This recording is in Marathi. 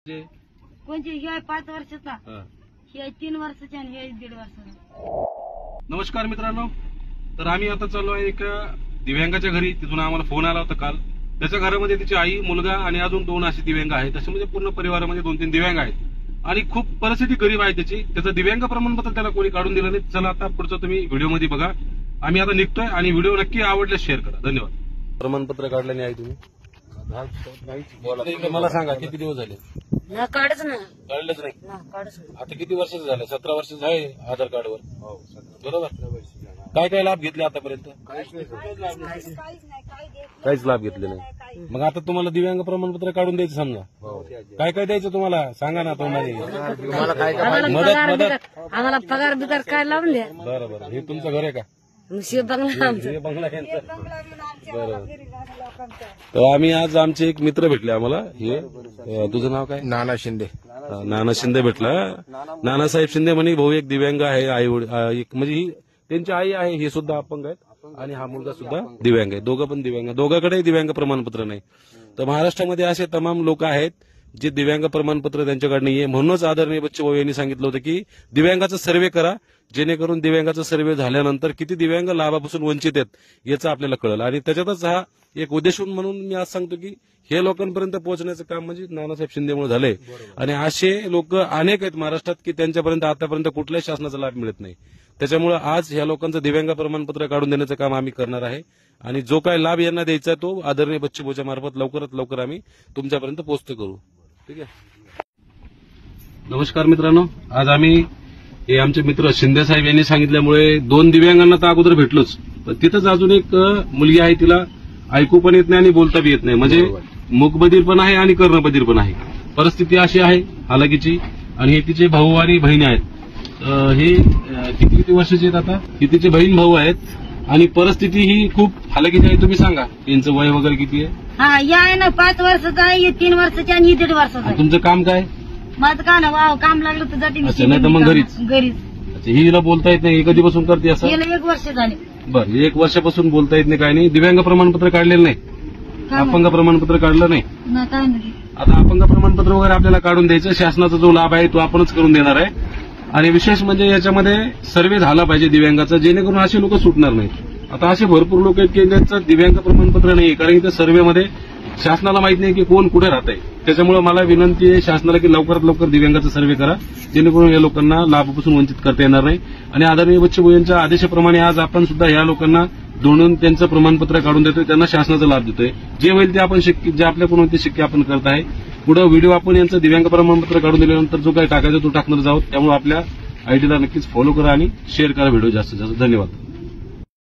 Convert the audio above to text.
कोणते हे 5 वर्षाचा, हे 3 वर्षाचा आणि हे 1.5 वर्षाचा। नमस्कार मित्रांनो, तर आम्ही आता चाललो आहे एका दिव्यांगाच्या घरी। तिथून आम्हाला फोन आला होता काल। त्याच्या घरामध्ये तिची आई, मुलगा आणि अजून 2 असे दिव्यांग आहेत। तसे म्हणजे पूर्ण परिवारामध्ये 2-3 दिव्यांग आहेत आणि खूप परिस्थिती गरीब आहे त्याची। त्याचं दिव्यांग प्रमाणपत्र त्याला कोणी काढून दिलं नाही। चला आता पुढचं तुम्ही व्हिडिओमध्ये बघा। आम्ही आता निघतोय आणि व्हिडिओ नक्की आवडल्यास शेअर करा। धन्यवाद। प्रमाणपत्र काढलं नाही तुम्ही? मला सांगा किती दिवस झाले? काढच ना, काढलंच नाही? काढच आता किती वर्षाचं झालं? 17 वर्षाचं आहे आधार कार्डवर, बरोबर? काय काय लाभ घेतले आतापर्यंत? काहीच लाभ घेतले नाही। मग आता तुम्हाला दिव्यांग प्रमाणपत्र काढून द्यायचं समजा, काय काय द्यायचं तुम्हाला सांगा ना तुम्हाला। मदत आम्हाला पगार बिगार काय लावून द्या। बरोबर, हे तुमचं घर आहे का? बंगला बंगला यांचा, बरोबर। तर आम्ही आज आमचे एक मित्र भेटले आम्हाला। हे तुझं नाव काय? नाना शिंदे। नाना शिंदे भेटला। नानासाहेब शिंदे म्हणे भाऊ एक दिव्यांग आहे, आई म्हणजे ही त्यांची आई आहे, हे सुद्धा अपंग आहेत आणि हा मुलगा सुद्धा दिव्यांग आहे। दोघं पण दिव्यांग, दोघांकडेही दिव्यांग प्रमाणपत्र नाही। तर महाराष्ट्रामध्ये असे तमाम लोक आहेत जे दिव्यांग प्रमाणपत्र त्यांच्याकडे नाहीये। म्हणूनच आदरणीय बच्चूभाऊ यांनी सांगितलं होतं की दिव्यांगाचा सर्व्हे करा, जेणेकरून दिव्यांगाचा सर्व्हे झाल्यानंतर किती दिव्यांग लाभापासून वंचित आहेत याचं आपल्याला कळेल। आणि त्याच्यातच हा एक उद्देश म्हणून मी आज सांगतो की हे लोकांपर्यंत पोहोचण्याचं काम म्हणजे नानासाहेब शिंदेमुळे झालंय। आणि असे लोक अनेक आहेत महाराष्ट्रात की त्यांच्यापर्यंत आतापर्यंत कुठल्याही शासनाचा लाभ मिळत नाही। त्याच्यामुळे आज ह्या लोकांचं दिव्यांग प्रमाणपत्र काढून देण्याचं काम आम्ही करणार आहे आणि जो काय लाभ यांना द्यायचा तो आदरणीय बच्चूभाऊच्या मार्फत लवकरात लवकर आम्ही तुमच्यापर्यंत पोहोचतो करू। ठीक आहे। नमस्कार मित्रांनो, आज आम्ही हे आमचे मित्र शिंदे साहेब यांनी सांगितल्यामुळे 2 दिव्यांगांना तर अगोदर भेटलोच, पण तिथंच अजून एक मुलगी आहे, तिला ऐकू पण येत नाही आणि बोलता बी येत नाही, म्हणजे मूकबधीर पण आहे आणि कर्णबधीर पण आहे। परिस्थिती अशी आहे हालाकीची। आणि हे तिचे भाऊ आणि बहिणी आहेत। हे किती वर्षाचे आहेत आता? हे तिचे बहीण भाऊ आहेत आणि परिस्थिती ही खूप हालाकीची आहे। तुम्ही सांगा यांचं वय वगैरे किती आहे? हा, या आहे ना 5 वर्षाचा आहे, 3 वर्षाचा आणि 1.5 वर्षाचा आहे। तुमचं काम काय? माझं का ना वाव काम लागलं तर जाते अच्छा, नाही तर मग घरीच? अच्छा, हिला बोलता येत नाही, कधीपासून करते असं? गेलं 1 वर्ष झाले। बरं, 1 वर्षापासून बोलता येत नाही, काय नाही। दिव्यांग प्रमाणपत्र काढलेलं नाही, अपंग प्रमाणपत्र काढलं नाही? काय नाही। आता अपंग प्रमाणपत्र वगैरे आपल्याला काढून द्यायचं, शासनाचा जो लाभ आहे तो आपणच करून देणार आहे। आणि विशेष म्हणजे याच्यामध्ये सर्व्हे झाला पाहिजे दिव्यांगाचा, जेणेकरून असे लोक सुटणार नाहीत। आता असे भरपूर लोक आहेत की त्यांचं दिव्यांग प्रमाणपत्र नाही, कारण की त्या सर्व्हेमध्ये शासनाला माहित नाही की कोण कुठे राहत आहे। त्याच्यामुळे मला विनंती आहे शासनाला की लवकरात लवकर दिव्यांगाचा सर्व्हे करा, जेणेकरून या लोकांना लाभापासून वंचित करता येणार नाही। आणि आदरणीय बच्चूभाऊ यांच्या आदेशाप्रमाणे आज आपण सुद्धा या लोकांना दोन्ही त्यांचं प्रमाणपत्र काढून देतोय, त्यांना शासनाचा लाभ देतोय। जे होईल ते आपण शक्य, जे आपल्याकडून होईल ते शक्य आपण करत आहे। पुढे व्हिडिओ आपण यांचं दिव्यांग प्रमाणपत्र काढून दिल्यानंतर जो काही टाकायचं तो टाकणार आहोत। त्यामुळे आपल्या आयडीला नक्कीच फॉलो करा आणि शेअर करा व्हिडिओ जास्तीत जास्त। धन्यवाद।